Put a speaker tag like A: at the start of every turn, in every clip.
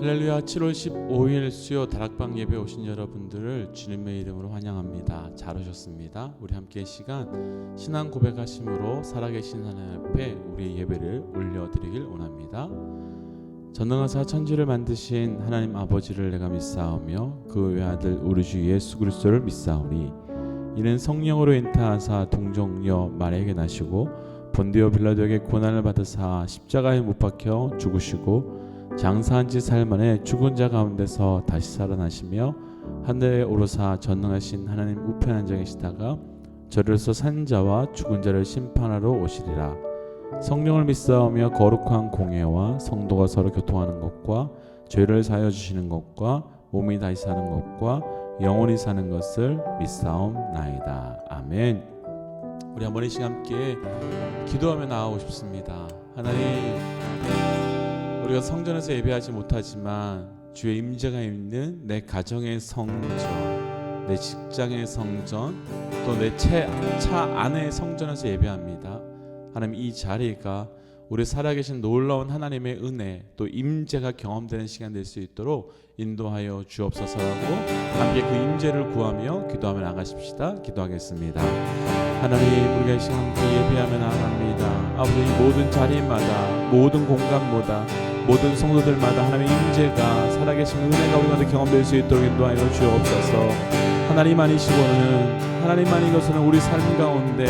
A: 할렐루야. 7월 15일 수요 다락방 예배 오신 여러분들을 주님의 이름으로 환영합니다. 잘 오셨습니다. 우리 함께 시간 신앙 고백하심으로 살아계신 하나님 앞에 우리의 예배를 올려드리길 원합니다. 전능하사 천지를 만드신 하나님 아버지를 내가 믿사오며 그 외아들 우리 주 예수 그리스도를 믿사오니 이는 성령으로 인타하사 동정녀 마리아에게 나시고 본디오 빌라도에게 고난을 받으사 십자가에 못 박혀 죽으시고 장사한 지 사흘 만에 죽은 자 가운데서 다시 살아나시며 하늘에 오르사 전능하신 하나님 우편에 앉아 계시다가 저리로서 산 자와 죽은 자를 심판하러 오시리라. 성령을 믿사오며 거룩한 공예와 성도가 서로 교통하는 것과 죄를 사하여 주시는 것과 몸이 다시 사는 것과 영원히 사는 것을 믿사옵나이다. 아멘. 우리 한번 이 시간 함께 기도하며 나아가고 싶습니다. 하나님, 우리가 성전에서 예배하지 못하지만 주의 임재가 있는 내 가정의 성전, 내 직장의 성전, 또 내 차 안의 성전에서 예배합니다. 하나님, 이 자리가 우리 살아계신 놀라운 하나님의 은혜 또 임재가 경험되는 시간 될 수 있도록 인도하여 주옵소서라고 함께 그 임재를 구하며 기도하며 나가십시다. 기도하겠습니다. 하나님, 우리가 이 시간 함께 예배하며 나갑니다. 아버지, 모든 자리마다, 모든 공간보다, 모든 성도들마다 하나님의 임재가 살아계신 은혜가 우리 가운데 경험될 수 있도록 인도하여 주옵소서. 하나님 아니시고는 우리 삶 가운데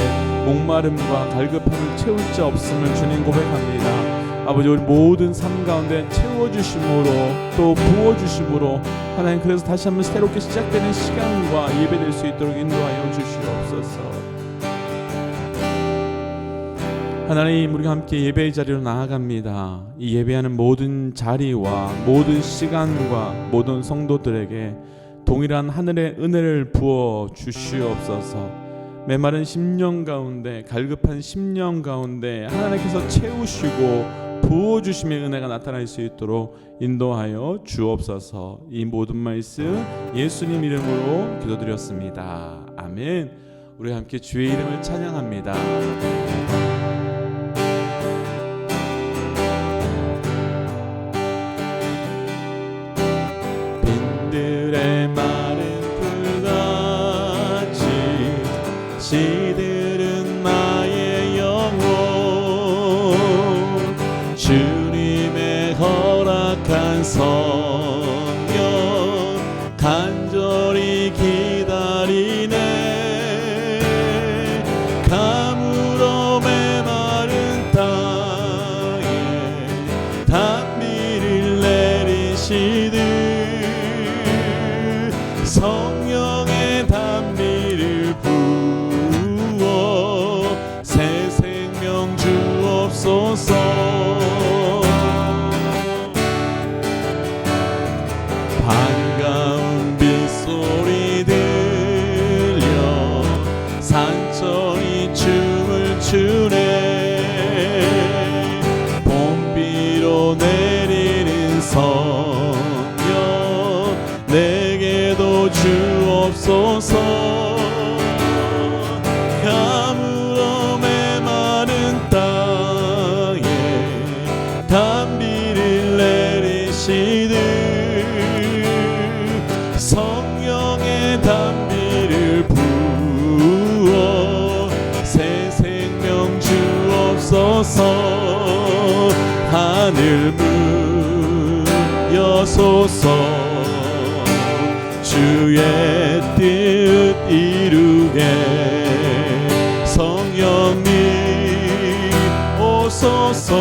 A: 목마름과 갈급함을 채울 자 없음을 주님 고백합니다. 아버지, 우리 모든 삶 가운데 채워주심으로 또 부어주심으로 하나님, 그래서 다시 한번 새롭게 시작되는 시간과 예배될 수 있도록 인도하여 주시옵소서. 하나님, 우리가 함께 예배의 자리로 나아갑니다. 이 예배하는 모든 자리와 모든 시간과 모든 성도들에게 동일한 하늘의 은혜를 부어 주시옵소서. 메마른 심령 가운데, 갈급한 심령 가운데 하나님께서 채우시고 부어주심의 은혜가 나타날 수 있도록 인도하여 주옵소서. 이 모든 말씀 예수님 이름으로 기도드렸습니다. 아멘. 우리 함께 주의 이름을 찬양합니다.
B: 시들은 나의 영혼, 주님의 허락한 성령 간절히 기다리네. 가물어 메마른 땅에 단비를 내리시듯 성령의 단비를 새 생명 주옵소서. 반가운 빗소리 들려 산천이 춤을 추네. 봄비로 내리는 성령 내게도 주옵소서. 단비를 내리시듯 성령의 단비를 부어 새 생명 주옵소서. 하늘 문 여소서. 주의 뜻 이루게 성령님 오소서.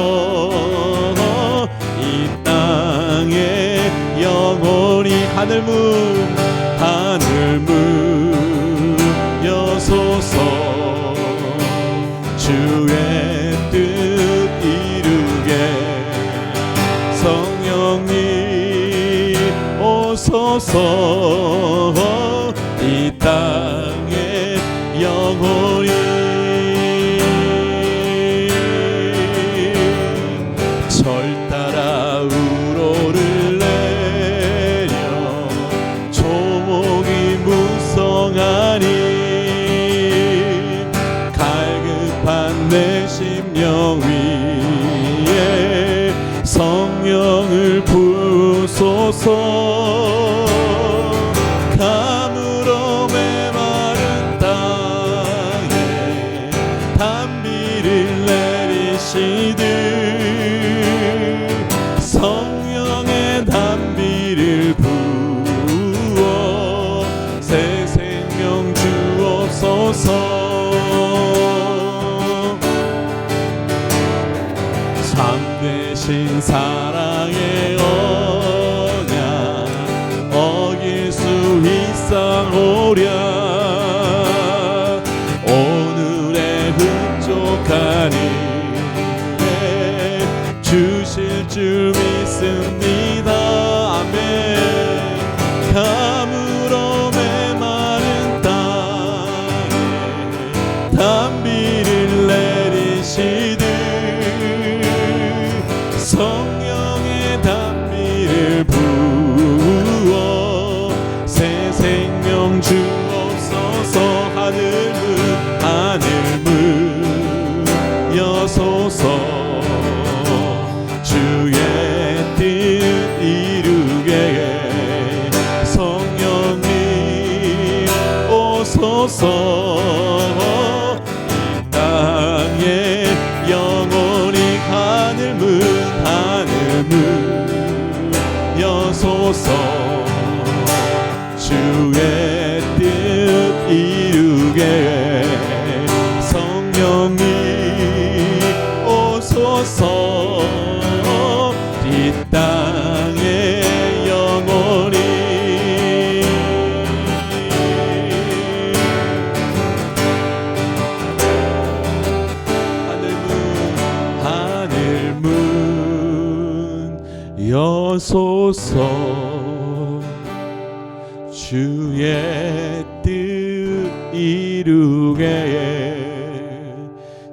B: 이 땅에 영원히 하늘문 여소서. 주의 뜻 이루게 성령님 오소서. 이 땅에 영원히 내 심령 위에 성령을 부으소서. 주옵소서. 가물어 메마른 땅에 단비를 내리시듯 성령의 단비를 부어 새 생명 주옵소서. 참되신 사랑의 언약 어길 수 있사오랴. 오늘의 흡족한 일에 주실 줄 믿습니다. 아멘. 가물어 메마른 땅에 단비를 내리시듯 성령의 단비를 부어 새 생명 주옵소서. 하늘문 여소서. 주의 뜻 이루게 성령님 오소서. 이 땅에 영원히 하늘문 여소서. 주의 뜻 이루게 성령님 오소서. 이 땅에 영원히 하늘문 여소서. 주의 뜻 이루게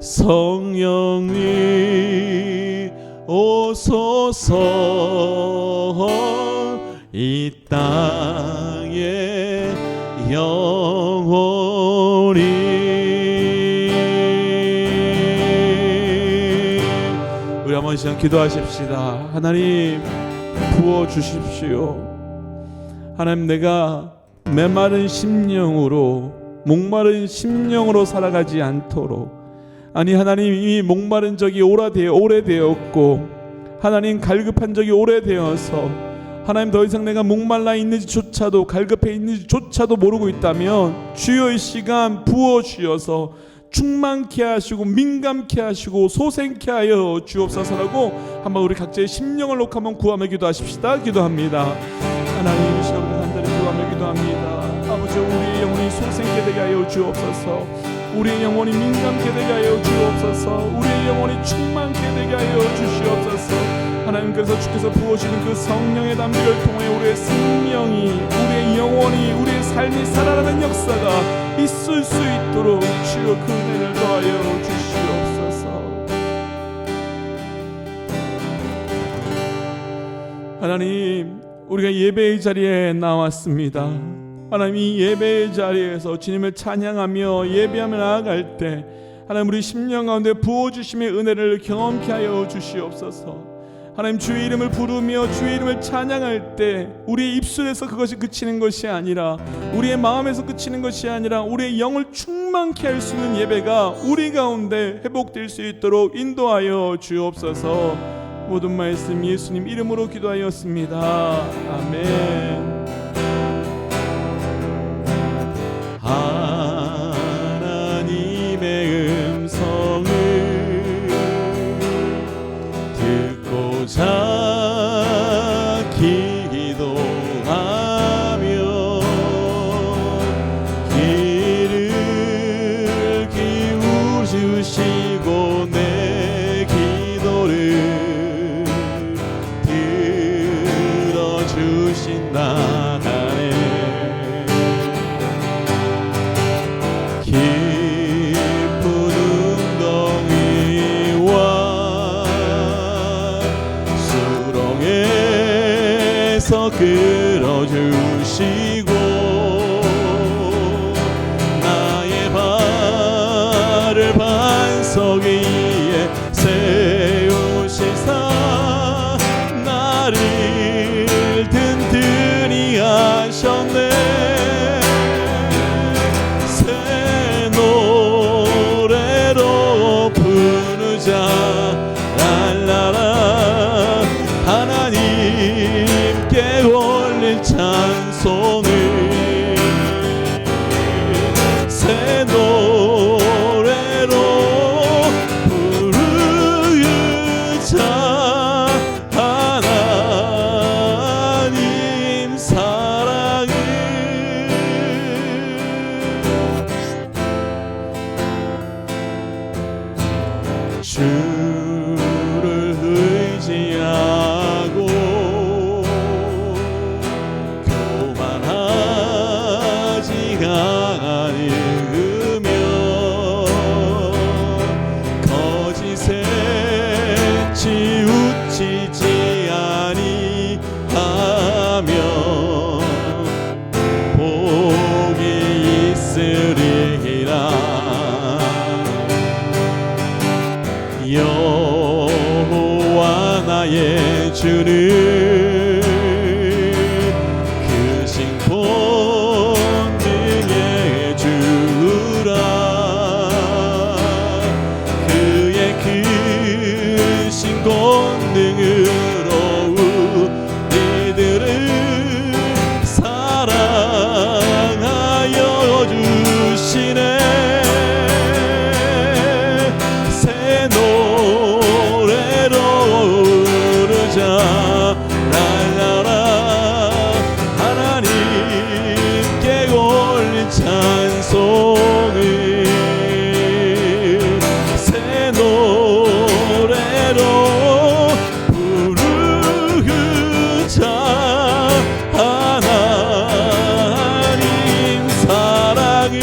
B: 성령님 오소서. 이 땅에 영원히. 우리 한번 시간 기도하십시다. 하나님 부어주십시오. 하나님, 내가 메마른 심령으로 목마른 심령으로 살아가지 않도록, 아니 하나님, 이 목마른 적이 오래되었고 하나님 갈급한 적이 오래되어서 하나님 더 이상 내가 목말라 있는지조차도 갈급해 있는지조차도 모르고 있다면 주여 이 시간 부어주셔서 충만케 하시고 민감케 하시고 소생케 하여 주옵소서라고 한번 우리 각자의 심령을 놓고 한번 구하며 기도하십시다. 기도합니다. 하나님, 이 시간 간단히 구하며 기도합니다. 아버지, 우리의 영혼이 소생케 되게 하여 주옵소서. 우리의 영혼이 민감케 되게 하여 주옵소서. 우리의 영혼이 충만케 되게 하여 주시옵소서. 하나님께서 주께서 부어주시는 그 성령의 담비를 통해 우리의 생명이, 우리의 영혼이, 우리의 삶이 살아나는 역사가 있을 수 있도록 주여 그 은혜를 더하여 주시옵소서. 하나님, 우리가 예배의 자리에 나왔습니다. 하나님, 이 예배의 자리에서 주님을 찬양하며 예배하며 나아갈 때 하나님, 우리 심령 가운데 부어주심의 은혜를 경험케 하여 주시옵소서. 하나님, 주의 이름을 부르며 주의 이름을 찬양할 때 우리의 입술에서 그것이 그치는 것이 아니라, 우리의 마음에서 그치는 것이 아니라 우리의 영을 충만케 할 수 있는 예배가 우리 가운데 회복될 수 있도록 인도하여 주옵소서. 모든 말씀 예수님 이름으로 기도하였습니다. 아멘. 하나님의 음성을 듣고자 기도하며 귀를 기울이시고 내 기도를 들어주신다네. 깊은 웅덩이와 수렁에서 끌어주시고 나의 발을 반석 위에 세우시사 나를 여호와 나의 주는 크신 권능의 주라. 그의 크신 권능으로 우리들을 사랑하여 주시네. 새 노래로 부르자. 날라라 하나님께 올린 찬송을. 새 노래로 부르자. 하나님 사랑을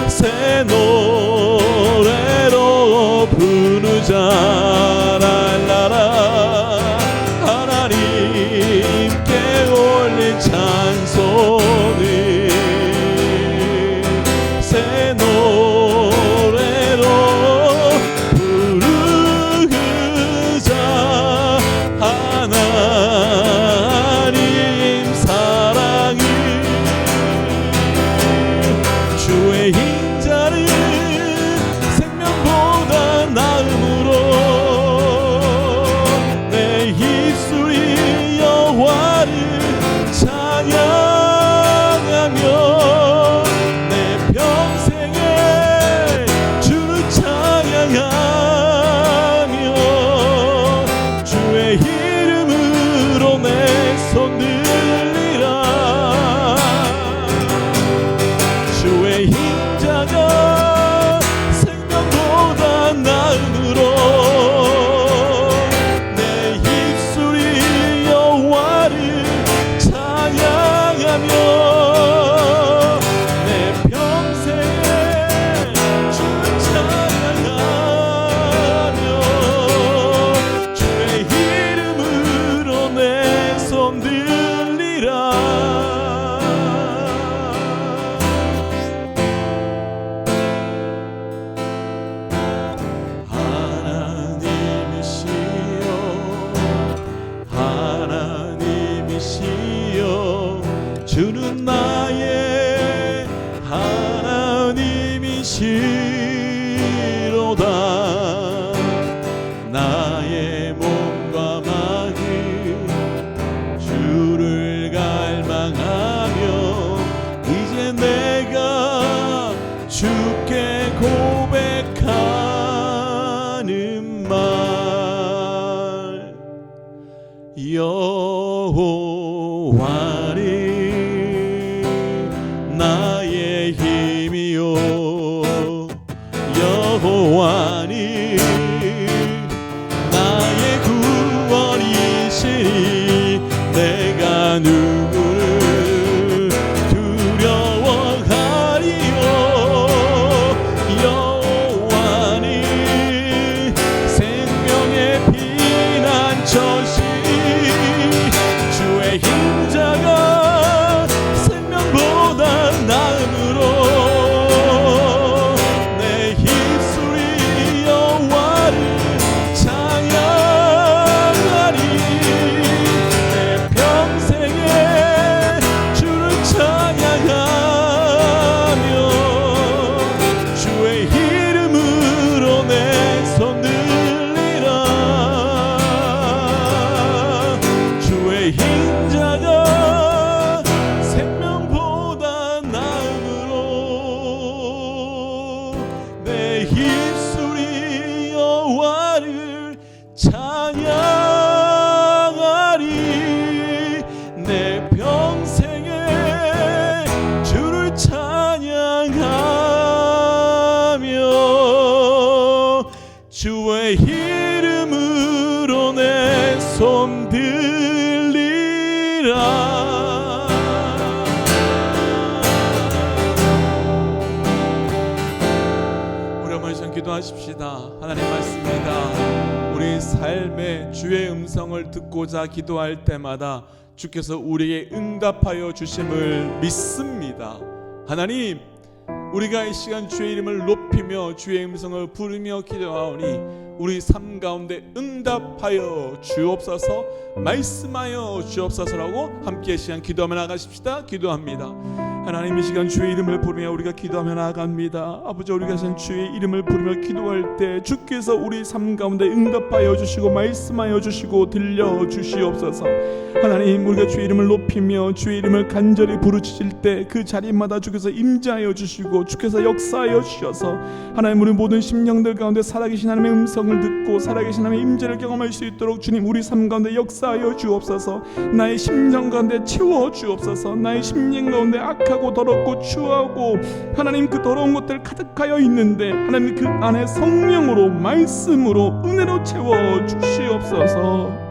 B: 새 노래로 부르자. 랄라라 하나님께 올린 찬송을. 새 노래로 부르자. 하나님 사랑을. 주의 인자는 생명보다 나음으로 내 입술이 여호와를 찬양하며 내 평생에 주를 찬양하며 주의 이름으로 내 손 들리라. 주의 인자가 생명보다 나음으로 내 입술이 여호와를 찬양하며 내 평생에 주를 찬양하며 주의 이름으로 내 손 들리라. 하나님이시여 주는 나의 하나님이시로다. 나의 몸과 마음 주를 갈망하며 이제 내가 주께 고백하는 말. 여호와는 나의 힘이요 여호와는 나의 구원이시니 내가 누구를 두려워하리요. 여호와는 생명의 피난처시 주의 힘자가 생명보다 나음으로 내 입술이 여호와를 찬양하리. 내 평생에 주를 찬양하며 주의 이름으로 내 손 들리라. 주의 힘자가 생명보다 나음으로 내 입술이 여호와를 찬양하리. 내 평생에 주를 찬양하며 주의 이름으로 내 손 들리라. 우리 한번 기도하십시다. 하나님 말씀입니다. 우리 삶의 주의 음성을 듣고자 기도할 때마다 주께서 우리에게 응답하여 주심을 믿습니다. 하나님, 우리가 이 시간 주의 이름을 높이며 주의 음성을 부르며 기도하오니 우리 삶 가운데 응답하여 주옵소서, 말씀하여 주옵소서라고 함께 이 시간 기도하며 나가십시다. 기도합니다. 하나님, 이 시간 주의 이름을 부르며 우리가 기도하며 나아갑니다. 아버지, 우리가 지금 주의 이름을 부르며 기도할 때 주께서 우리 삶 가운데 응답하여 주시고 말씀하여 주시고 들려주시옵소서. 하나님, 우리가 주의 이름을 높이며 주의 이름을 간절히 부르짖을 때 그 자리마다 주께서 임재하여 주시고 주께서 역사하여 주셔서 하나님, 우리 모든 심령들 가운데 살아계신 하나님의 음성을 듣고 살아계신 하나님의 임재를 경험할 수 있도록 주님, 우리 삶 가운데 역사하여 주옵소서. 나의 심령 가운데 채워 주옵소서. 나의 심령 가운데 악하고 더럽고 추하고 하나님, 그 더러운 것들 가득하여 있는데 하나님, 그 안에 성령으로 말씀으로 은혜로 채워 주시옵소서.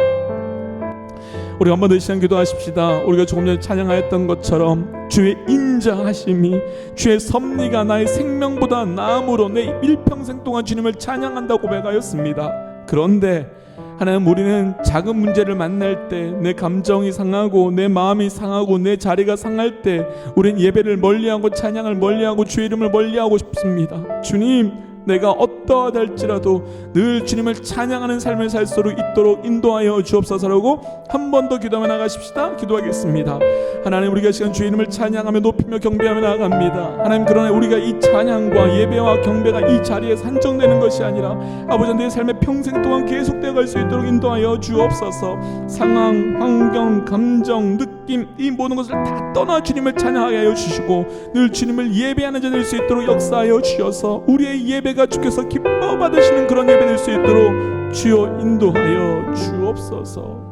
B: 우리 한번 더 이 시간 기도하십시다. 우리가 조금 전에 찬양하였던 것처럼 주의 인자하심이, 주의 섭리가 나의 생명보다 나음으로 내 일평생 동안 주님을 찬양한다고 고백하였습니다. 그런데 하나님, 우리는 작은 문제를 만날 때 내 감정이 상하고 내 마음이 상하고 내 자리가 상할 때 우린 예배를 멀리하고 찬양을 멀리하고 주의 이름을 멀리하고 싶습니다. 주님, 내가 어떠하다 할지라도 늘 주님을 찬양하는 삶을 살 수 있도록 인도하여 주옵소서라고 한 번 더 기도하며 나가십시다. 기도하겠습니다. 하나님, 우리가 시간 주의 이름을 찬양하며 높이며 경배하며 나아갑니다. 하나님, 그러나 우리가 이 찬양과 예배와 경배가 이 자리에 산정되는 것이 아니라 아버지, 내 삶의 평생 동안 계속되어 갈 수 있도록 인도하여 주옵소서. 상황, 환경, 감정, 느낌, 이 모든 것을 다 떠나 주님을 찬양하게 하여 주시고 늘 주님을 예배하는 자 될 수 있도록 역사하여 주셔서 우리의 예배가 주께서 기뻐 받으시는 그런 예배 될 수 있도록 주여 인도하여 주옵소서.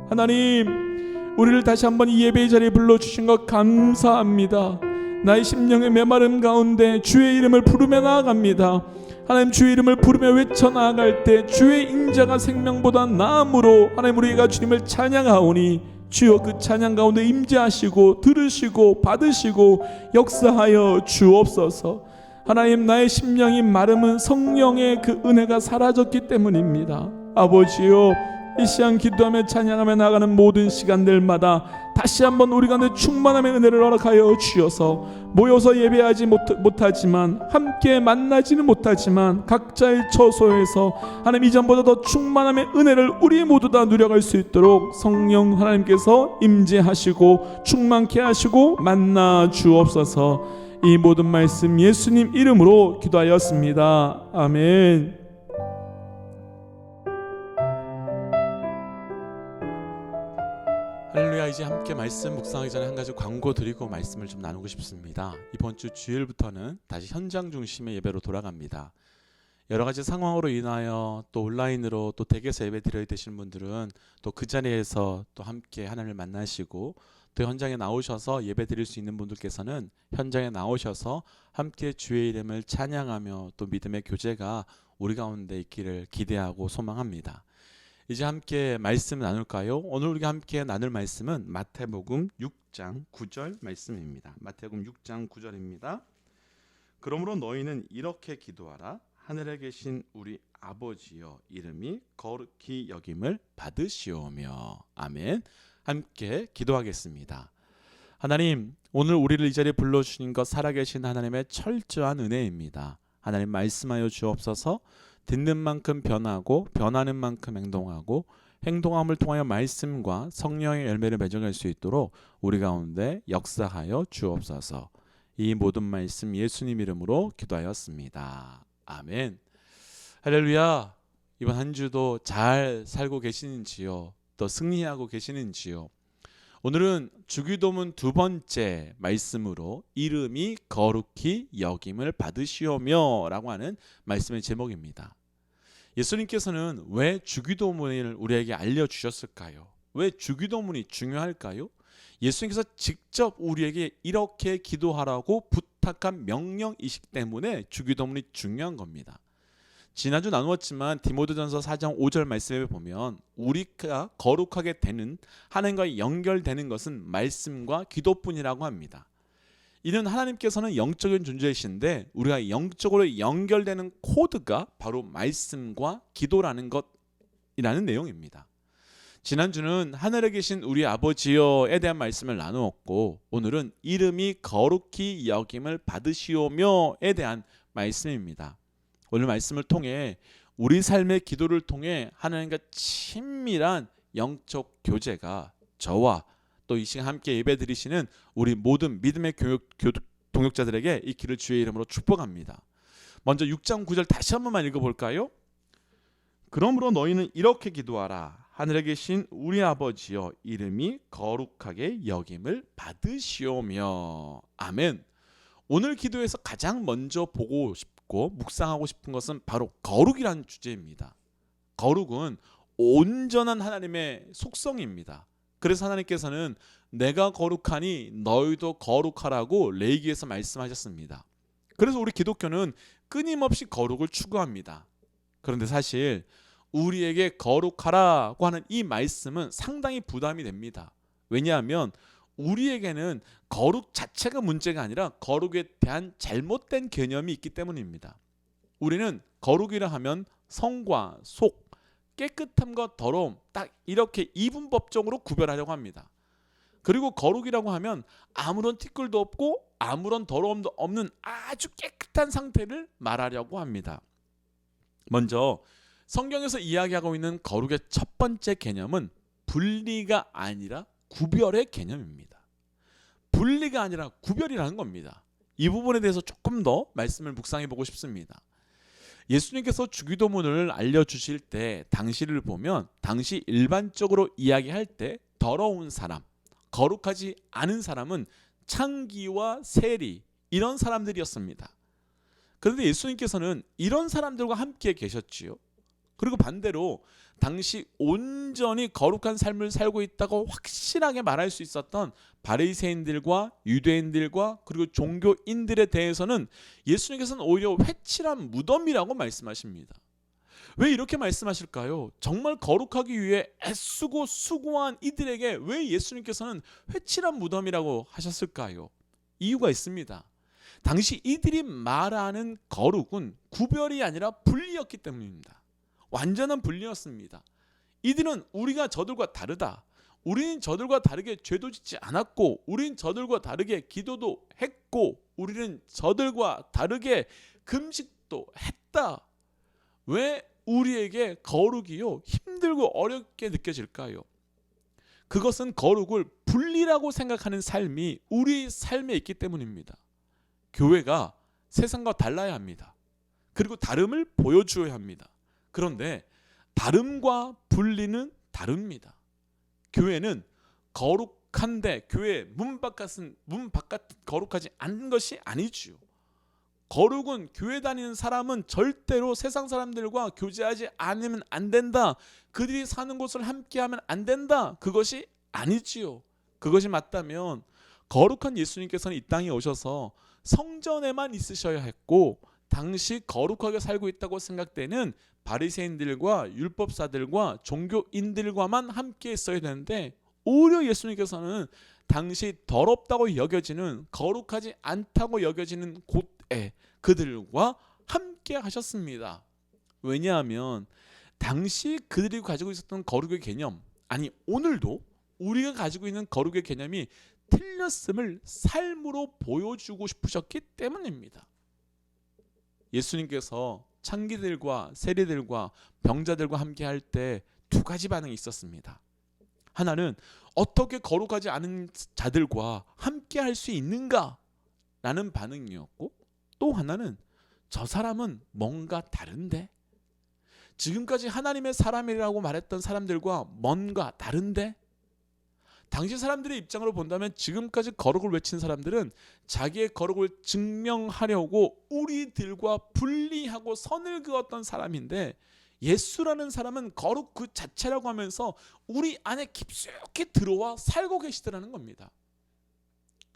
B: 하나님, 우리를 다시 한번 이 예배의 자리에 불러주신 것 감사합니다. 나의 심령의 메마름 가운데 주의 이름을 부르며 나아갑니다. 하나님, 주의 이름을 부르며 외쳐 나아갈 때 주의 인자가 생명보다 나음으로 하나님, 우리가 주님을 찬양하오니 주여 그 찬양 가운데 임재하시고 들으시고 받으시고 역사하여 주옵소서. 하나님, 나의 심령이 마름은 성령의 그 은혜가 사라졌기 때문입니다. 아버지요, 이 시간 기도하며 찬양하며 나가는 모든 시간들마다 다시 한번 우리 가운데 충만함의 은혜를 허락하여 주셔서 모여서 예배하지 못하지만 함께 만나지는 못하지만 각자의 처소에서 하나님, 이전보다 더 충만함의 은혜를 우리 모두 다 누려갈 수 있도록 성령 하나님께서 임재하시고 충만케 하시고 만나 주옵소서. 이 모든 말씀 예수님 이름으로 기도하였습니다. 아멘.
A: 할렐루야. 이제 함께 말씀 묵상하기 전에 한 가지 광고 드리고 말씀을 좀 나누고 싶습니다. 이번 주 주일부터는 다시 현장 중심의 예배로 돌아갑니다. 여러 가지 상황으로 인하여 또 온라인으로 또 댁에서 예배 드려야 되시는 분들은 또 그 자리에서 또 함께 하나님을 만나시고 또 현장에 나오셔서 예배 드릴 수 있는 분들께서는 현장에 나오셔서 함께 주의 이름을 찬양하며 또 믿음의 교제가 우리 가운데 있기를 기대하고 소망합니다. 이제 함께 말씀 나눌까요? 오늘 우리가 함께 나눌 말씀은 마태복음 6장 9절 말씀입니다. 마태복음 6장 9절입니다. 그러므로 너희는 이렇게 기도하라. 하늘에 계신 우리 아버지여, 이름이 거룩히 여김을 받으시오며. 아멘. 함께 기도하겠습니다. 하나님, 오늘 우리를 이 자리에 불러주신 것 살아계신 하나님의 철저한 은혜입니다. 하나님, 말씀하여 주옵소서. 듣는 만큼 변하고 변하는 만큼 행동하고 행동함을 통하여 말씀과 성령의 열매를 맺어갈 수 있도록 우리 가운데 역사하여 주옵소서. 이 모든 말씀 예수님 이름으로 기도하였습니다. 아멘. 할렐루야. 이번 한 주도 잘 살고 계시는지요? 또 승리하고 계시는지요? 오늘은 주기도문 두 번째 말씀으로 이름이 거룩히 여김을 받으시오며 라고 하는 말씀의 제목입니다. 예수님께서는 왜 주기도문을 우리에게 알려주셨을까요? 왜 주기도문이 중요할까요? 예수님께서 직접 우리에게 이렇게 기도하라고 부탁한 명령이시기 때문에 주기도문이 중요한 겁니다. 지난주 나누었지만 디모데전서 4장 5절 말씀에 보면 우리가 거룩하게 되는, 하나님과 연결되는 것은 말씀과 기도뿐이라고 합니다. 이는 하나님께서는 영적인 존재이신데 우리가 영적으로 연결되는 코드가 바로 말씀과 기도라는 것이라는 내용입니다. 지난주는 하늘에 계신 우리 아버지여에 대한 말씀을 나누었고, 오늘은 이름이 거룩히 여김을 받으시오며에 대한 말씀입니다. 오늘 말씀을 통해 우리 삶의 기도를 통해 하나님과 친밀한 영적 교제가 저와 또 이 시간 함께 예배드리시는 우리 모든 믿음의 동역자들에게 있기를 주의 이름으로 축복합니다. 먼저 6장 9절 다시 한 번만 읽어볼까요? 그러므로 너희는 이렇게 기도하라. 하늘에 계신 우리 아버지여, 이름이 거룩하게 여김을 받으시오며. 아멘. 오늘 기도에서 가장 먼저 보고 싶고 묵상하고 싶은 것은 바로 거룩이라는 주제입니다. 거룩은 온전한 하나님의 속성입니다. 그래서 하나님께서는 내가 거룩하니 너희도 거룩하라고 레위기에서 말씀하셨습니다. 그래서 우리 기독교는 끊임없이 거룩을 추구합니다. 그런데 사실 우리에게 거룩하라고 하는 이 말씀은 상당히 부담이 됩니다. 왜냐하면 우리에게는 거룩 자체가 문제가 아니라 거룩에 대한 잘못된 개념이 있기 때문입니다. 우리는 거룩이라 하면 성과 속, 깨끗함과 더러움, 딱 이렇게 이분법적으로 구별하려고 합니다. 그리고 거룩이라고 하면 아무런 티끌도 없고 아무런 더러움도 없는 아주 깨끗한 상태를 말하려고 합니다. 먼저 성경에서 이야기하고 있는 거룩의 첫 번째 개념은 분리가 아니라 구별의 개념입니다. 분리가 아니라 구별이라는 겁니다. 이 부분에 대해서 조금 더 말씀을 묵상해 보고 싶습니다. 예수님께서 주기도문을 알려주실 때 당시를 보면 당시 일반적으로 이야기할 때 더러운 사람, 거룩하지 않은 사람은 창기와 세리 이런 사람들이었습니다. 그런데 예수님께서는 이런 사람들과 함께 계셨지요. 그리고 반대로 당시 온전히 거룩한 삶을 살고 있다고 확실하게 말할 수 있었던 바리새인들과 유대인들과 그리고 종교인들에 대해서는 예수님께서는 오히려 회칠한 무덤이라고 말씀하십니다. 왜 이렇게 말씀하실까요? 정말 거룩하기 위해 애쓰고 수고한 이들에게 왜 예수님께서는 회칠한 무덤이라고 하셨을까요? 이유가 있습니다. 당시 이들이 말하는 거룩은 구별이 아니라 분리였기 때문입니다. 완전한 분리였습니다. 이들은 우리가 저들과 다르다. 우리는 저들과 다르게 죄도 짓지 않았고 우리는 저들과 다르게 기도도 했고 우리는 저들과 다르게 금식도 했다. 왜 우리에게 거룩이요 힘들고 어렵게 느껴질까요? 그것은 거룩을 분리라고 생각하는 삶이 우리 삶에 있기 때문입니다. 교회가 세상과 달라야 합니다. 그리고 다름을 보여주어야 합니다. 그런데 다름과 분리는 다릅니다. 교회는 거룩한데 교회 문 바깥은 거룩하지 않은 것이 아니지요. 거룩은 교회 다니는 사람은 절대로 세상 사람들과 교제하지 않으면 안 된다. 그들이 사는 곳을 함께하면 안 된다. 그것이 아니지요. 그것이 맞다면 거룩한 예수님께서는 이 땅에 오셔서 성전에만 있으셔야 했고 당시 거룩하게 살고 있다고 생각되는 바리새인들과 율법사들과 종교인들과만 함께 있어야 되는데 오히려 예수님께서는 당시 더럽다고 여겨지는 거룩하지 않다고 여겨지는 곳에 그들과 함께 하셨습니다. 왜냐하면 당시 그들이 가지고 있었던 거룩의 개념, 아니 오늘도 우리가 가지고 있는 거룩의 개념이 틀렸음을 삶으로 보여주고 싶으셨기 때문입니다. 예수님께서 창기들과 세리들과 병자들과 함께 할 때 두 가지 반응이 있었습니다. 하나는 어떻게 거룩하지 않은 자들과 함께 할 수 있는가? 라는 반응이었고 또 하나는 저 사람은 뭔가 다른데? 지금까지 하나님의 사람이라고 말했던 사람들과 뭔가 다른데? 당시 사람들의 입장으로 본다면 지금까지 거룩을 외친 사람들은 자기의 거룩을 증명하려고 우리들과 분리하고 선을 그었던 사람인데 예수라는 사람은 거룩 그 자체라고 하면서 우리 안에 깊숙이 들어와 살고 계시더라는 겁니다.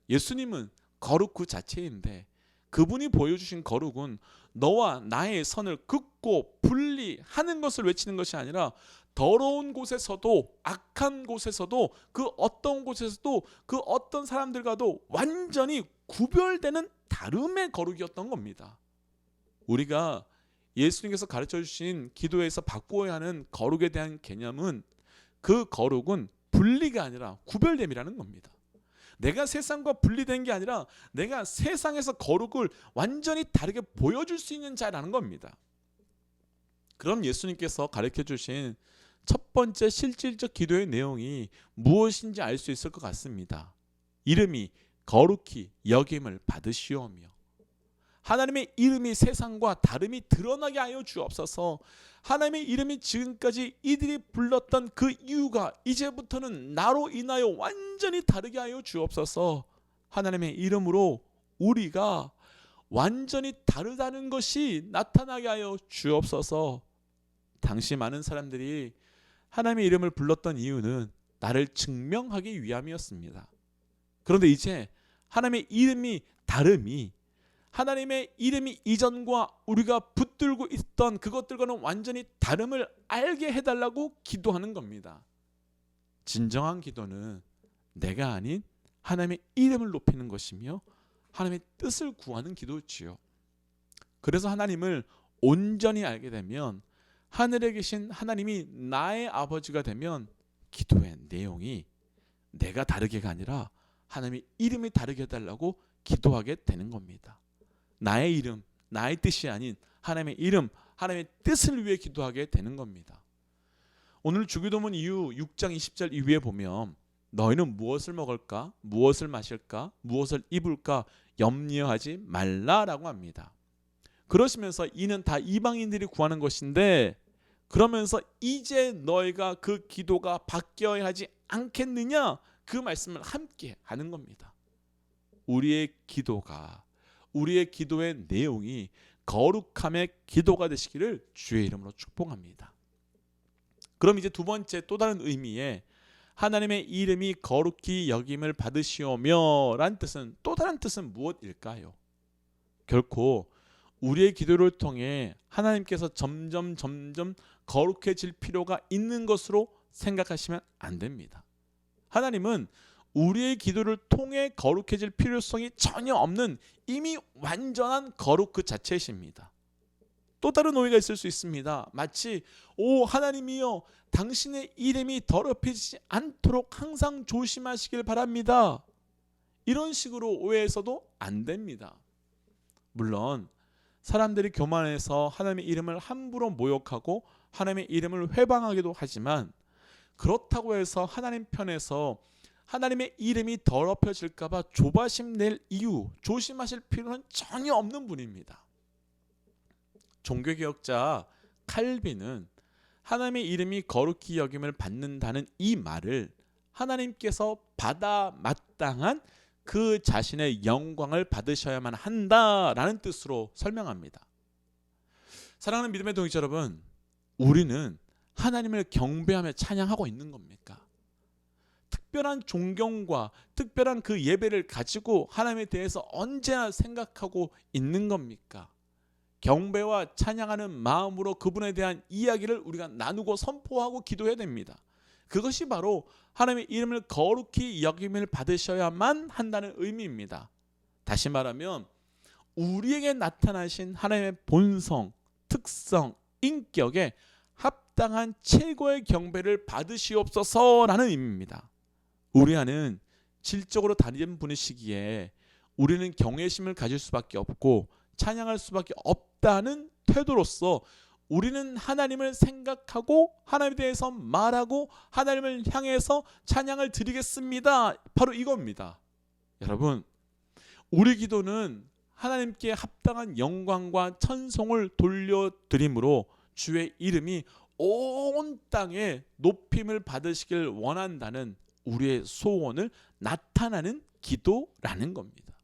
A: 예수님은 거룩 그 자체인데 그분이 보여주신 거룩은 너와 나의 선을 긋고 분리하는 것을 외치는 것이 아니라 더러운 곳에서도 악한 곳에서도 그 어떤 곳에서도 그 어떤 사람들과도 완전히 구별되는 다름의 거룩이었던 겁니다. 우리가 예수님께서 가르쳐 주신 기도에서 바꾸어야 하는 거룩에 대한 개념은
B: 그 거룩은 분리가 아니라 구별됨이라는 겁니다. 내가 세상과 분리된 게 아니라 내가 세상에서 거룩을 완전히 다르게 보여줄 수 있는 자라는 겁니다. 그럼 예수님께서 가르쳐 주신 첫 번째 실질적 기도의 내용이 무엇인지 알 수 있을 것 같습니다. 이름이 거룩히 여김을 받으시오며, 하나님의 이름이 세상과 다름이 드러나게 하여 주옵소서. 하나님의 이름이 지금까지 이들이 불렀던 그 이유가 이제부터는 나로 인하여 완전히 다르게 하여 주옵소서. 하나님의 이름으로 우리가 완전히 다르다는 것이 나타나게 하여 주옵소서. 당시 많은 사람들이 하나님의 이름을 불렀던 이유는 나를 증명하기 위함이었습니다. 그런데 이제 하나님의 이름이 다름이, 하나님의 이름이 이전과 우리가 붙들고 있던 그것들과는 완전히 다름을 알게 해달라고 기도하는 겁니다. 진정한 기도는 내가 아닌 하나님의 이름을 높이는 것이며 하나님의 뜻을 구하는 기도지요. 그래서 하나님을 온전히 알게 되면, 하늘에 계신 하나님이 나의 아버지가 되면 기도의 내용이 내가 다르게가 아니라 하나님의 이름이 다르게 해달라고 기도하게 되는 겁니다. 나의 이름, 나의 뜻이 아닌 하나님의 이름, 하나님의 뜻을 위해 기도하게 되는 겁니다. 오늘 주기도문 이후 6장 20절 이후에 보면 너희는 무엇을 먹을까, 무엇을 마실까, 무엇을 입을까 염려하지 말라라고 합니다. 그러시면서 이는 다 이방인들이 구하는 것인데, 그러면서 이제 너희가 그 기도가 바뀌어야 하지 않겠느냐, 그 말씀을 함께 하는 겁니다. 우리의 기도가, 우리의 기도의 내용이 거룩함의 기도가 되시기를 주의 이름으로 축복합니다. 그럼 이제 두 번째 또 다른 의미의 하나님의 이름이 거룩히 여김을 받으시오며 라는 뜻은, 또 다른 뜻은 무엇일까요? 결코 우리의 기도를 통해 하나님께서 점점 거룩해질 필요가 있는 것으로 생각하시면 안 됩니다. 하나님은 우리의 기도를 통해 거룩해질 필요성이 전혀 없는 이미 완전한 거룩 그 자체이십니다. 또 다른 오해가 있을 수 있습니다. 마치 오 하나님이여 당신의 이름이 더럽혀지지 않도록 항상 조심하시길 바랍니다, 이런 식으로 오해해서도 안 됩니다. 물론 사람들이 교만해서 하나님의 이름을 함부로 모욕하고 하나님의 이름을 회방하기도 하지만, 그렇다고 해서 하나님 편에서 하나님의 이름이 더럽혀질까 봐 조바심 낼 이유, 조심하실 필요는 전혀 없는 분입니다. 종교개혁자 칼빈은 하나님의 이름이 거룩히 여김을 받는다는 이 말을 하나님께서 받아 마땅한 그 자신의 영광을 받으셔야만 한다라는 뜻으로 설명합니다. 사랑하는 믿음의 동역자 여러분, 우리는 하나님을 경배하며 찬양하고 있는 겁니까? 특별한 존경과 특별한 그 예배를 가지고 하나님에 대해서 언제나 생각하고 있는 겁니까? 경배와 찬양하는 마음으로 그분에 대한 이야기를 우리가 나누고 선포하고 기도해야 됩니다. 그것이 바로 하나님의 이름을 거룩히 여김을 받으셔야만 한다는 의미입니다. 다시 말하면 우리에게 나타나신 하나님의 본성, 특성, 인격에 합당한 최고의 경배를 받으시옵소서라는 의미입니다. 우리 안은 질적으로 다른 분이시기에 우리는 경외심을 가질 수밖에 없고 찬양할 수밖에 없다는 태도로서 우리는 하나님을 생각하고 하나님에 대해서 말하고 하나님을 향해서 찬양을 드리겠습니다, 바로 이겁니다. 여러분, 우리 기도는 하나님께 합당한 영광과 찬송을 돌려드림으로 주의 이름이 온 땅에 높임을 받으시길 원한다는 우리의 소원을 나타나는 기도라는 겁니다.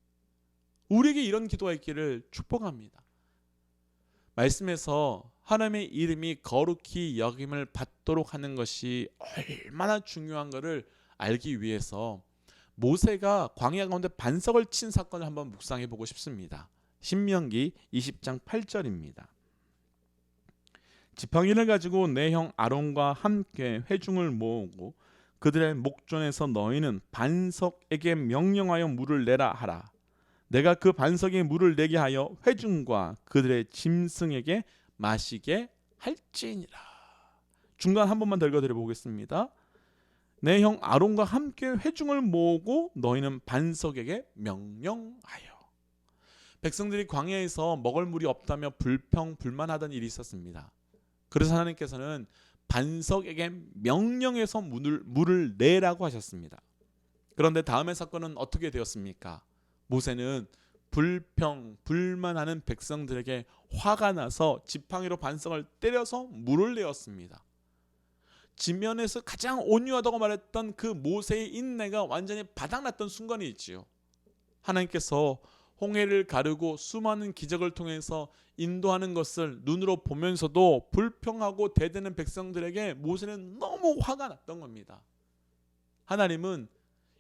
B: 우리에게 이런 기도가 있기를 축복합니다. 말씀에서 하나님의 이름이 거룩히 여김을 받도록 하는 것이 얼마나 중요한 것을 알기 위해서 모세가 광야 가운데 반석을 친 사건을 한번 묵상해 보고 싶습니다. 신명기 20장 8절입니다. 지팡이를 가지고 내 형 아론과 함께 회중을 모으고 그들의 목전에서 너희는 반석에게 명령하여 물을 내라 하라. 내가 그 반석에 물을 내게 하여 회중과 그들의 짐승에게 마시게 할지니라. 중간 한 번만 더 읽어드려 보겠습니다. 내 형 아론과 함께 회중을 모으고 너희는 반석에게 명령하여. 백성들이 광야에서 먹을 물이 없다며 불평불만하던 일이 있었습니다. 그래서 하나님께서는 반석에게 명령해서 물을 내라고 하셨습니다. 그런데 다음의 사건은 어떻게 되었습니까? 모세는 불평불만하는 백성들에게 화가 나서 지팡이로 반석을 때려서 물을 내었습니다. 지면에서 가장 온유하다고 말했던 그 모세의 인내가 완전히 바닥났던 순간이 있지요. 하나님께서 홍해를 가르고 수많은 기적을 통해서 인도하는 것을 눈으로 보면서도 불평하고 대드는 백성들에게 모세는 너무 화가 났던 겁니다. 하나님은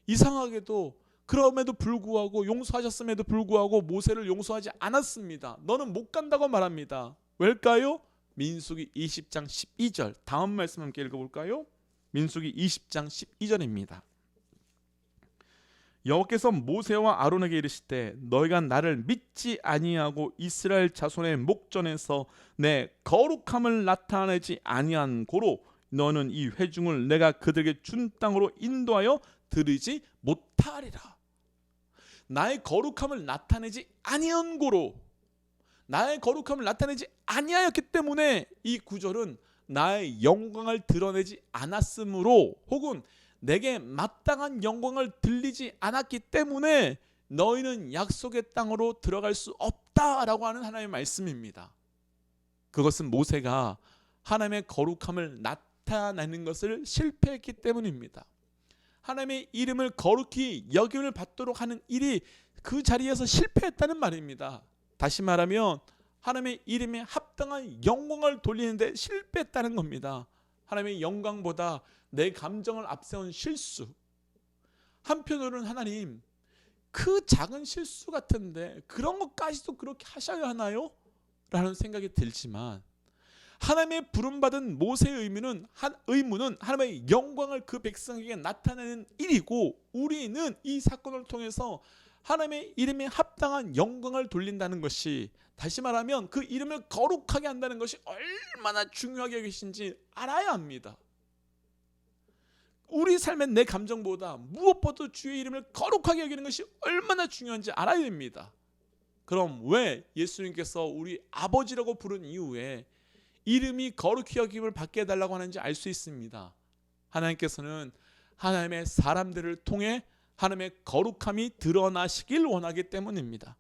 B: 이상하게도 그럼에도 불구하고 용서하셨음에도 불구하고 모세를 용서하지 않았습니다. 너는 못 간다고 말합니다. 왜일까요? 민수기 20장 12절 다음 말씀 함께 읽어볼까요? 민수기 20장 12절입니다. 여호와께서 모세와 아론에게 이르시되 너희가 나를 믿지 아니하고 이스라엘 자손의 목전에서 내 거룩함을 나타내지 아니한 고로 너는 이 회중을 내가 그들에게 준 땅으로 인도하여 들이지 못하리라. 나의 거룩함을 나타내지 아니한 고로, 나의 거룩함을 나타내지 아니하였기 때문에 이 구절은 나의 영광을 드러내지 않았으므로 혹은 내게 마땅한 영광을 들리지 않았기 때문에 너희는 약속의 땅으로 들어갈 수 없다라고 하는 하나님의 말씀입니다. 그것은 모세가 하나님의 거룩함을 나타내는 것을 실패했기 때문입니다. 하나님의 이름을 거룩히 여김을 받도록 하는 일이 그 자리에서 실패했다는 말입니다. 다시 말하면 하나님의 이름에 합당한 영광을 돌리는데 실패했다는 겁니다. 하나님의 영광보다 내 감정을 앞세운 실수. 한편으로는 하나님, 그 작은 실수 같은데 그런 것까지도 그렇게 하셔야 하나요? 라는 생각이 들지만 하나님의 부름받은 모세의 의무는 하나님의 영광을 그 백성에게 나타내는 일이고, 우리는 이 사건을 통해서 하나님의 이름에 합당한 영광을 돌린다는 것이, 다시 말하면 그 이름을 거룩하게 한다는 것이 얼마나 중요하게 계신지 알아야 합니다. 우리 삶의 내 감정보다 무엇보다도 주의 이름을 거룩하게 여기는 것이 얼마나 중요한지 알아야 됩니다. 그럼 왜 예수님께서 우리 아버지라고 부른 이후에 이름이 거룩히 여김을 받게 해달라고 하는지 알 수 있습니다. 하나님께서는 하나님의 사람들을 통해 하나님의 거룩함이 드러나시길 원하기 때문입니다.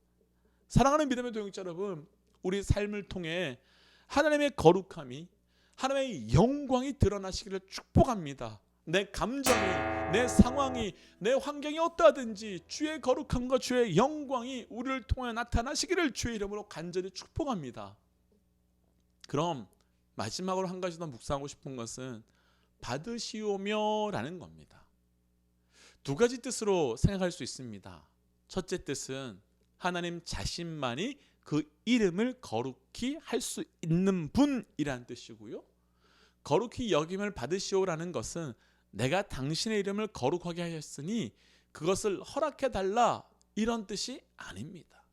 B: 사랑하는 믿음의 동역자 여러분, 우리 삶을 통해 하나님의 거룩함이, 하나님의 영광이 드러나시기를 축복합니다. 내 감정이, 내 상황이, 내 환경이 어떠하든지 주의 거룩함과 주의 영광이 우리를 통해 나타나시기를 주의 이름으로 간절히 축복합니다. 그럼 마지막으로 한 가지 더 묵상하고 싶은 것은 받으시오며 라는 겁니다. 두 가지 뜻으로 생각할 수 있습니다. 첫째 뜻은 하나님 자신만이 그 이름을 거룩히 할 수 있는 분이라는 뜻이고요. 거룩히 여김을 받으시오라는 것은 내가 당신의 이름을 거룩하게 하셨으니 그것을 허락해달라, 이런 뜻이 아닙니다.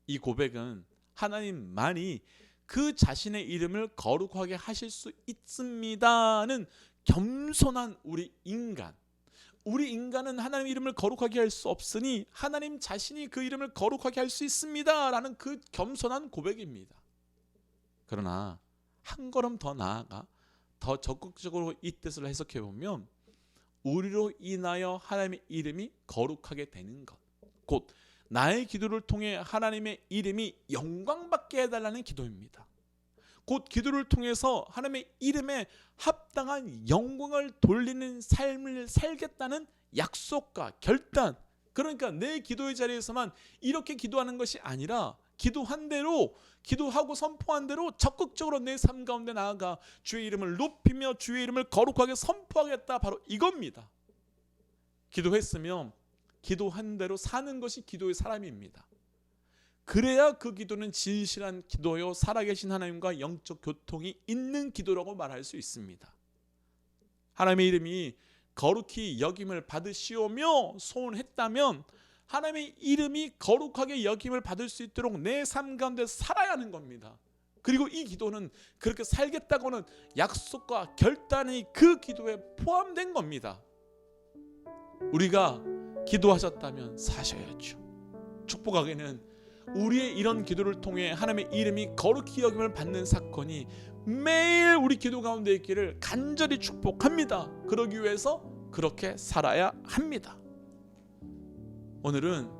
B: 이 고백은 하나님만이 그 자신의 이름을 거룩하게 하실 수 있습니다는 겸손한 우리 인간은 하나님 이름을 거룩하게 할 수 없으니 하나님 자신이 그 이름을 거룩하게 할 수 있습니다라는 그 겸손한 고백입니다. 그러나 한 걸음 더 나아가 더 적극적으로 이 뜻을 해석해 보면 우리로 인하여 하나님의 이름이 거룩하게 되는 것, 곧 나의 기도를 통해 하나님의 이름이 영광받게 해달라는 기도입니다. 곧 기도를 통해서 하나님의 이름에 합당한 영광을 돌리는 삶을 살겠다는 약속과 결단, 그러니까 내 기도의 자리에서만 이렇게 기도하는 것이 아니라 기도한 대로, 기도하고 선포한 대로 적극적으로 내 삶 가운데 나아가 주의 이름을 높이며 주의 이름을 거룩하게 선포하겠다, 바로 이겁니다. 기도했으면 기도한 대로 사는 것이 기도의 사람입니다. 그래야 그 기도는 진실한 기도요, 살아계신 하나님과 영적 교통이 있는 기도라고 말할 수 있습니다. 하나님의 이름이 거룩히 여김을 받으시오며 소원했다면 하나님의 이름이 거룩하게 여김을 받을 수 있도록 내 삶 가운데 살아야 하는 겁니다. 그리고 이 기도는 그렇게 살겠다고는 약속과 결단이 그 기도에 포함된 겁니다. 우리가 기도하셨다면 사셔야죠. 축복하기는 우리의 이런 기도를 통해 하나님의 이름이 거룩히 여김을 받는 사건이 매일 우리 기도 가운데 있기를 간절히 축복합니다. 그러기 위해서 그렇게 살아야 합니다. 오늘은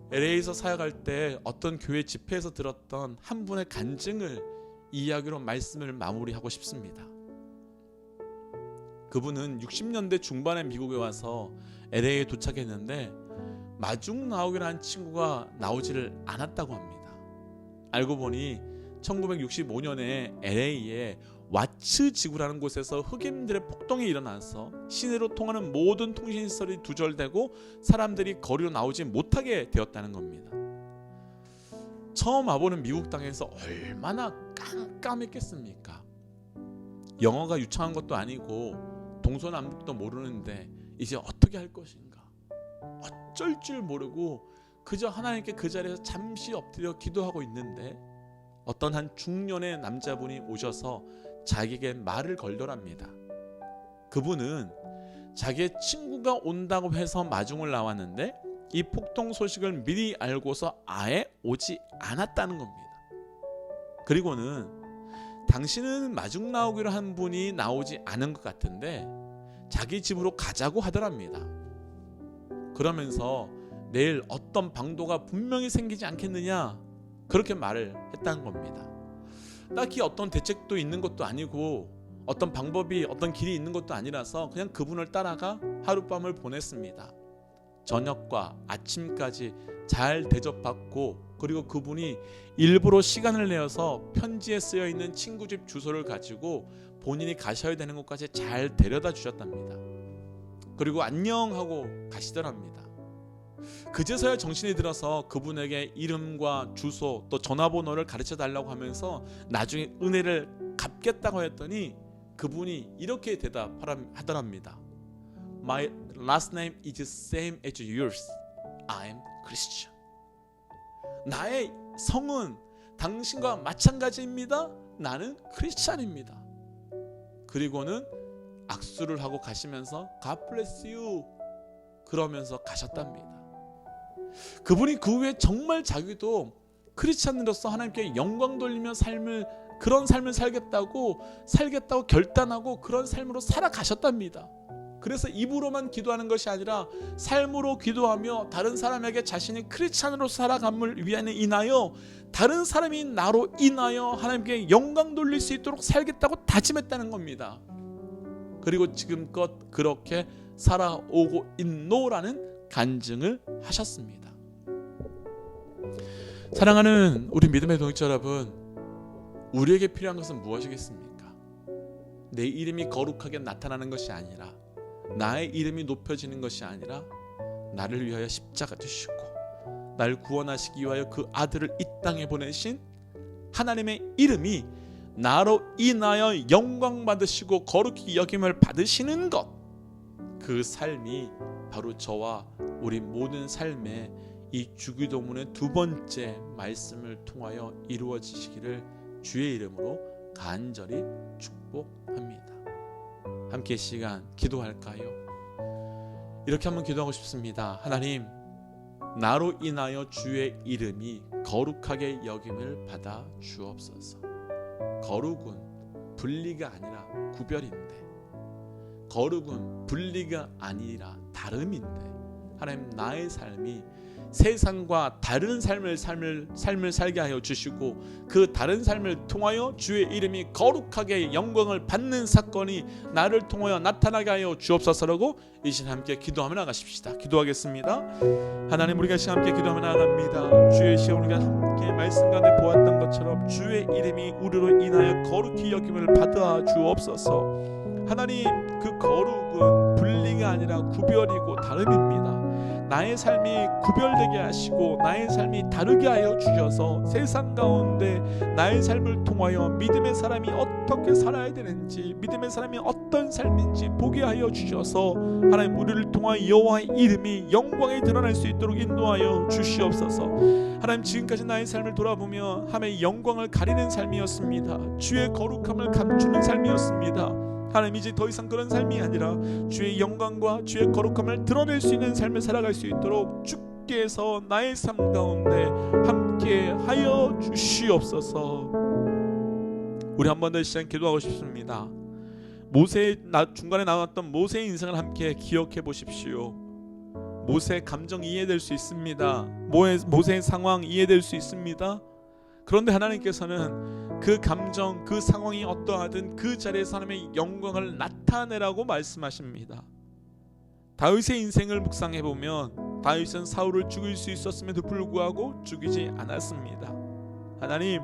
B: LA에서 사역할 때 어떤 교회 집회에서 들었던 한 분의 간증을 이야기로 말씀을 마무리하고 싶습니다. 그분은 60년대 중반에 미국에 와서 LA에 도착했는데 마중나옥이라는 친구가 나오지를 않았다고 합니다. 알고 보니 1965년에 LA에 와츠 지구라는 곳에서 흑인들의 폭동이 일어나서 시내로 통하는 모든 통신시설이 두절되고 사람들이 거리로 나오지 못하게 되었다는 겁니다. 처음 와보는 미국 땅에서 얼마나 깜깜했겠습니까? 영어가 유창한 것도 아니고 동서남북도 모르는데 이제 어떻게 할 것인가, 어쩔 줄 모르고 그저 하나님께 그 자리에서 잠시 엎드려 기도하고 있는데 어떤 한 중년의 남자분이 오셔서 자기에게 말을 걸더랍니다. 그분은 자기의 친구가 온다고 해서 마중을 나왔는데 이 폭동 소식을 미리 알고서 아예 오지 않았다는 겁니다. 그리고는 당신은 마중 나오기로 한 분이 나오지 않은 것 같은데 자기 집으로 가자고 하더랍니다. 그러면서 내일 어떤 방도가 분명히 생기지 않겠느냐, 그렇게 말을 했다는 겁니다. 딱히 어떤 대책도 있는 것도 아니고 어떤 방법이 어떤 길이 있는 것도 아니라서 그냥 그분을 따라가 하룻밤을 보냈습니다. 저녁과 아침까지 잘 대접받고, 그리고 그분이 일부러 시간을 내어서 편지에 쓰여 있는 친구 집 주소를 가지고 본인이 가셔야 되는 곳까지 잘 데려다 주셨답니다. 그리고 안녕하고 가시더랍니다. 그제서야 정신이 들어서 그분에게 이름과 주소 또 전화번호를 가르쳐 달라고 하면서 나중에 은혜를 갚겠다고 했더니 그분이 이렇게 대답하더랍니다. My last name is same as yours. I'm Christian. 나의 성은 당신과 마찬가지입니다. 나는 크리스찬입니다. 그리고는 악수를 하고 가시면서 God bless you 그러면서 가셨답니다. 그분이 그 후에 정말 자기도 크리스찬으로서 하나님께 영광 돌리며 그런 삶을 살겠다고 결단하고 그런 삶으로 살아가셨답니다. 그래서 입으로만 기도하는 것이 아니라 삶으로 기도하며 다른 사람에게 자신이 크리스찬으로 살아감을 인하여 다른 사람이 나로 인하여 하나님께 영광 돌릴 수 있도록 살겠다고 다짐했다는 겁니다. 그리고 지금껏 그렇게 살아오고 있노라는 간증을 하셨습니다. 사랑하는 우리 믿음의 동역자 여러분, 우리에게 필요한 것은 무엇이겠습니까? 내 이름이 거룩하게 나타나는 것이 아니라, 나의 이름이 높여지는 것이 아니라 나를 위하여 십자가 지시고 날 구원하시기 위하여 그 아들을 이 땅에 보내신 하나님의 이름이 나로 인하여 영광 받으시고 거룩히 여김을 받으시는 것, 그 삶이 바로 저와 우리 모든 삶에 이 주기도문의 두 번째 말씀을 통하여 이루어지시기를 주의 이름으로 간절히 축복합니다. 함께 이 시간 기도할까요? 이렇게 한번 기도하고 싶습니다. 하나님, 나로 인하여 주의 이름이 거룩하게 여김을 받아 주옵소서. 거룩은 분리가 아니라 구별인데, 거룩은 분리가 아니라 다름인데, 하나님 나의 삶이 세상과 다른 삶을 살게 하여 주시고 그 다른 삶을 통하여 주의 이름이 거룩하게 영광을 받는 사건이 나를 통하여 나타나게 하여 주옵소서라고 이 시간 함께 기도하며 나가십시다. 기도하겠습니다. 하나님, 우리가 시간 함께 기도하며 나갑니다. 주의 시간 우리가 함께 말씀 가운데 보았던 것처럼 주의 이름이 우리로 인하여 거룩히 여김을 받아 주옵소서. 하나님, 그 거룩은 분리가 아니라 구별이고 다름입니다. 나의 삶이 구별되게 하시고 나의 삶이 다르게 하여 주셔서 세상 가운데 나의 삶을 통하여 믿음의 사람이 어떻게 살아야 되는지, 믿음의 사람이 어떤 삶인지 보게 하여 주셔서 하나님 우리를 통하여 여호와의 이름이 영광에 드러날 수 있도록 인도하여 주시옵소서. 하나님 지금까지 나의 삶을 돌아보며 하나님의 영광을 가리는 삶이었습니다. 주의 거룩함을 감추는 삶이었습니다. 하나님 이제 더 이상 그런 삶이 아니라 주의 영광과 주의 거룩함을 드러낼 수 있는 삶을 살아갈 수 있도록 주께서 나의 삶 가운데 함께 하여 주시옵소서. 우리 한 번 더 시간 기도하고 싶습니다. 중간에 나왔던 모세의 인생을 함께 기억해 보십시오. 모세의 감정 이해될 수 있습니다. 모세의 상황 이해될 수 있습니다. 그런데 하나님께서는 그 감정, 그 상황이 어떠하든 그 자리에서 하나님의 영광을 나타내라고 말씀하십니다. 다윗의 인생을 묵상해 보면 다윗은 사울을 죽일 수 있었음에도 불구하고 죽이지 않았습니다. 하나님,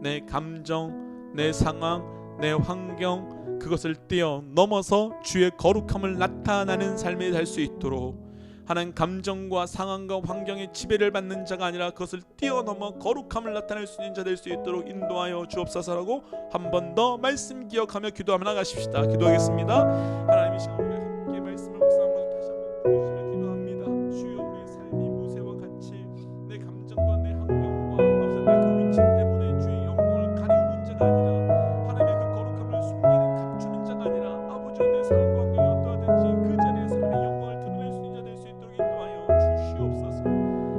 B: 내 감정, 내 상황, 내 환경 그것을 뛰어넘어서 주의 거룩함을 나타나는 삶에 살 수 있도록 하나님 감정과 상황과 환경의 지배를 받는 자가 아니라 그것을 뛰어넘어 거룩함을 나타낼 수 있는 자 될 수 있도록 인도하여 주옵소서라고 한 번 더 말씀 기억하며 기도하며 나가십시다. 기도하겠습니다. 하나님 이 시간 우리가 함께 말씀을 묵상하면서 다시 한번 부르시며 기도합니다. 주여 우리의 삶이 모세와 같이 내 감정과 내 환경과 아버지 그 위치 때문에 주의 영광을 가리우는 자가 아니라 하나님의 그 거룩함을 숨기는 감추는 자가 아니라 아버지 내 상황과 환경이 어떠하든지 그 자리에서 하나님의 영광을 드러낼 수 있는 자 될 수 있도록 인도하여 주시옵소서.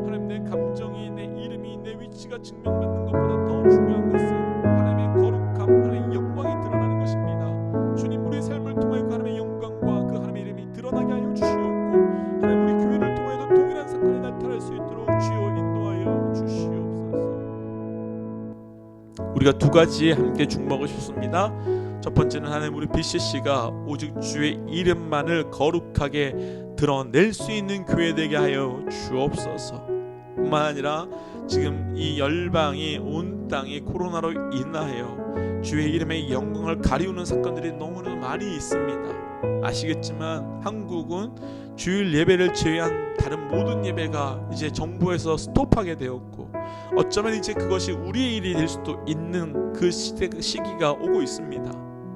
B: 하나님 내 감정이 내 이름이 내 위치가 증명받는 것보다 더 중요한 것은 하나님의 거룩함, 하나님의 영광이 드러나는 것입니다. 주님 우리의 삶을 통하여 그 하나님의 영광과 그 하나님의 이름이 드러나게 하여 주시옵고 하나님 우리 교회를 통하여도 동일한 사건이 나타날 수 있도록 주여 인도하여 주시옵소서. 우리가 두 가지에 함께 중보하고 싶습니다. 첫 번째는 하나님 우리 BCC가 오직 주의 이름만을 거룩하게 드러낼 수 있는 교회 되게 하여 주옵소서. 뿐만 아니라 지금 이 열방이 온 땅이 코로나로 인하여 주의 이름의 영광을 가리우는 사건들이 너무나 많이 있습니다. 아시겠지만 한국은 주일 예배를 제외한 다른 모든 예배가 이제 정부에서 스톱하게 되었고 어쩌면 이제 그것이 우리의 일이 될 수도 있는 그 시기가 오고 있습니다.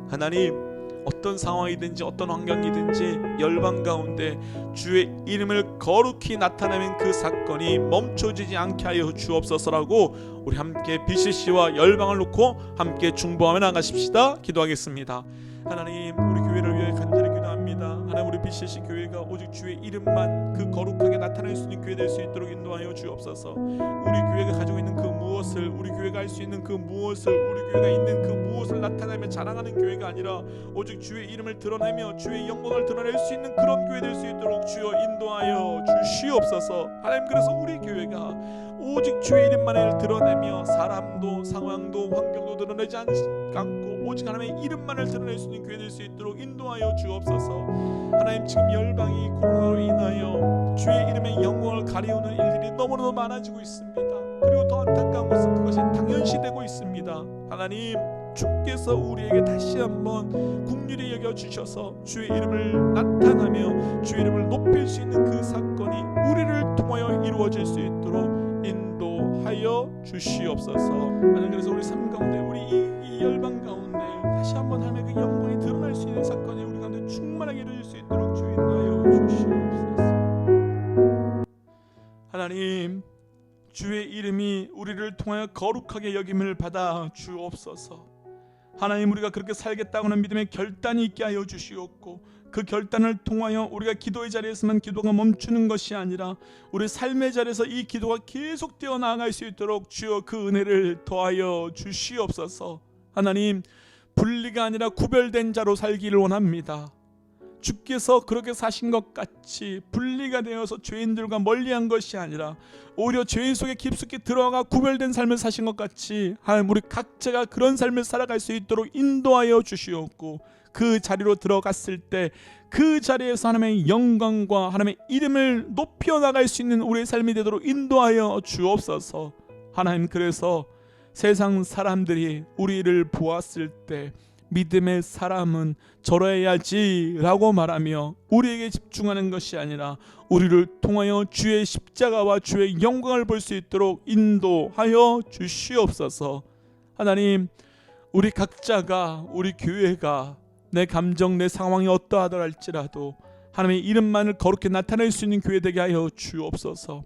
B: 하나님 어떤 상황이든지 어떤 환경이든지 열방 가운데 주의 이름을 거룩히 나타내는 그 사건이 멈춰지지 않게 하여 주옵소서라고 우리 함께 BCC와 열방을 놓고 함께 중보하며 나가십시다. 기도하겠습니다. 하나님 우리 교회를 위해 간절히 기도합니다. 하나님 우리 BCC 교회가 오직 주의 이름만 그 거룩하게 나타낼 수 있는 교회 될 수 있도록 인도하여 주옵소서. 우리 교회가 가지고 있는 그 무엇을 우리 교회가 할 수 있는 그 무엇을 우리 교회가 있는 그 무엇을 나타내며 자랑하는 교회가 아니라 오직 주의 이름을 드러내며 주의 영광을 드러낼 수 있는 그런 교회 될 수 있도록 주여 인도하여 주시옵소서. 하나님 그래서 우리 교회가 오직 주의 이름만을 드러내며 사람도 상황도 환경도 드러내지 않고 오직 하나님의 이름만을 드러낼 수 있는 교회 될 수 있도록 인도하여 주옵소서. 하나님 지금 열방이 코로나로 인하여 주의 이름의 영광을 가리우는 일들이 너무나도 많아지고 있습니다. 그리고 더 안타까운 것은 그것이 당연시되고 있습니다. 하나님 주께서 우리에게 다시 한번 긍휼히 여겨주셔서 주의 이름을 나타나며 주의 이름을 높일 수 있는 그 사건이 우리를 통하여 이루어질 수 있도록 인도하여 주시옵소서. 하나님 그래서 우리 삶 가운데 우리 이 열방 가운데 다시 한번 하나님의 그 영광이 드러날 수 있는 사건이 우리 가운데 충만하게 이루어질 수 있도록 주 인도하여 주시옵소서. 하나님 주의 이름이 우리를 통하여 거룩하게 여김을 받아 주옵소서. 하나님 우리가 그렇게 살겠다고는 믿음의 결단이 있게 하여 주시옵고 그 결단을 통하여 우리가 기도의 자리에서만 기도가 멈추는 것이 아니라 우리 삶의 자리에서 이 기도가 계속되어 나아갈 수 있도록 주여 그 은혜를 더하여 주시옵소서. 하나님 분리가 아니라 구별된 자로 살기를 원합니다. 주께서 그렇게 사신 것 같이 분리가 되어서 죄인들과 멀리한 것이 아니라 오히려 죄인 속에 깊숙이 들어가 구별된 삶을 사신 것 같이 하나님 우리 각자가 그런 삶을 살아갈 수 있도록 인도하여 주시옵고 그 자리로 들어갔을 때 그 자리에서 하나님의 영광과 하나님의 이름을 높여 나갈 수 있는 우리의 삶이 되도록 인도하여 주옵소서. 하나님 그래서 세상 사람들이 우리를 보았을 때 믿음의 사람은 저러해야지 라고 말하며 우리에게 집중하는 것이 아니라 우리를 통하여 주의 십자가와 주의 영광을 볼 수 있도록 인도하여 주시옵소서. 하나님, 우리 각자가, 우리 교회가 내 감정, 내 상황이 어떠하더라 할지라도 하나님의 이름만을 거룩히 나타낼 수 있는 교회 되게 하여 주옵소서.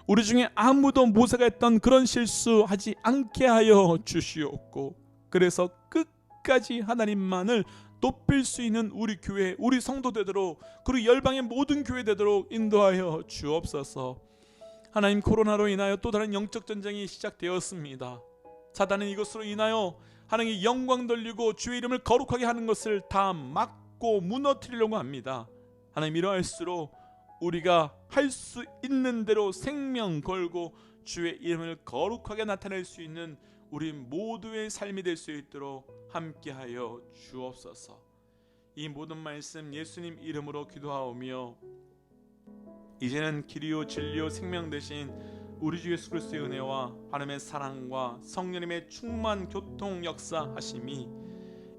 B: 우리 중에 아무도 모세가 했던 그런 실수하지 않게 하여 주시옵고, 그래서 끝까지 하나님만을 높일 수 있는 우리 교회, 우리 성도 되도록, 그리고 열방의 모든 교회 되도록 인도하여 주옵소서. 하나님, 코로나로 인하여 또 다른 영적 전쟁이 시작되었습니다. 사단은 이것으로 인하여 하나님의 영광 돌리고 주의 이름을 거룩하게 하는 것을 다 막고 무너뜨리려고 합니다. 하나님, 이러할수록 우리가 할 수 있는 대로 생명 걸고 주의 이름을 거룩하게 나타낼 수 있는 우리 모두의 삶이 될 수 있도록 함께하여 주옵소서. 이 모든 말씀 예수님 이름으로 기도하오며, 이제는 길이요 진리요 생명 되신 우리 주 예수 그리스도의 은혜와 하나님의 사랑과 성령님의 충만 교통 역사하심이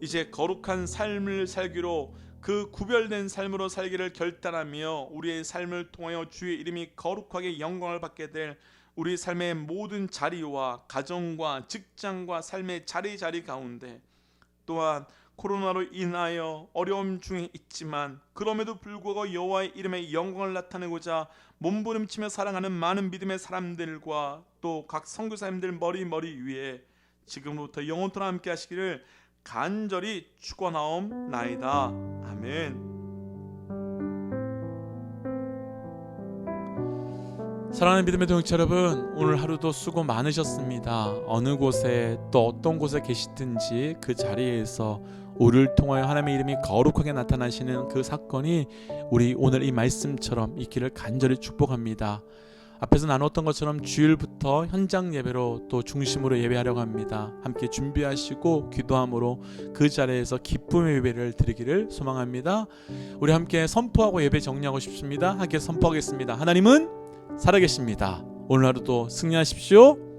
B: 이제 거룩한 삶을 살기로, 그 구별된 삶으로 살기를 결단하며 우리의 삶을 통하여 주의 이름이 거룩하게 영광을 받게 될 우리 삶의 모든 자리와 가정과 직장과 삶의 자리 가운데, 또한 코로나로 인하여 어려움 중에 있지만 그럼에도 불구하고 여호와의 이름의 영광을 나타내고자 몸부림치며 살아가는 많은 믿음의 사람들과 또 각 선교사님들 머리 위에 지금부터 영원토록 함께 하시기를 간절히 축원하옵나이다. 아멘.
A: 사랑하는 믿음의 동역자 여러분, 오늘 하루도 수고 많으셨습니다. 어느 곳에 또 어떤 곳에 계시든지 그 자리에서 우리를 통하여 하나님의 이름이 거룩하게 나타나시는 그 사건이 우리 오늘 이 말씀처럼 있기를 간절히 축복합니다. 앞에서 나눴던 것처럼 주일부터 현장 예배로 또 중심으로 예배하려고 합니다. 함께 준비하시고 기도함으로 그 자리에서 기쁨의 예배를 드리기를 소망합니다. 우리 함께 선포하고 예배 정리하고 싶습니다. 함께 선포하겠습니다. 하나님은 살아계십니다. 오늘 하루도 승리하십시오.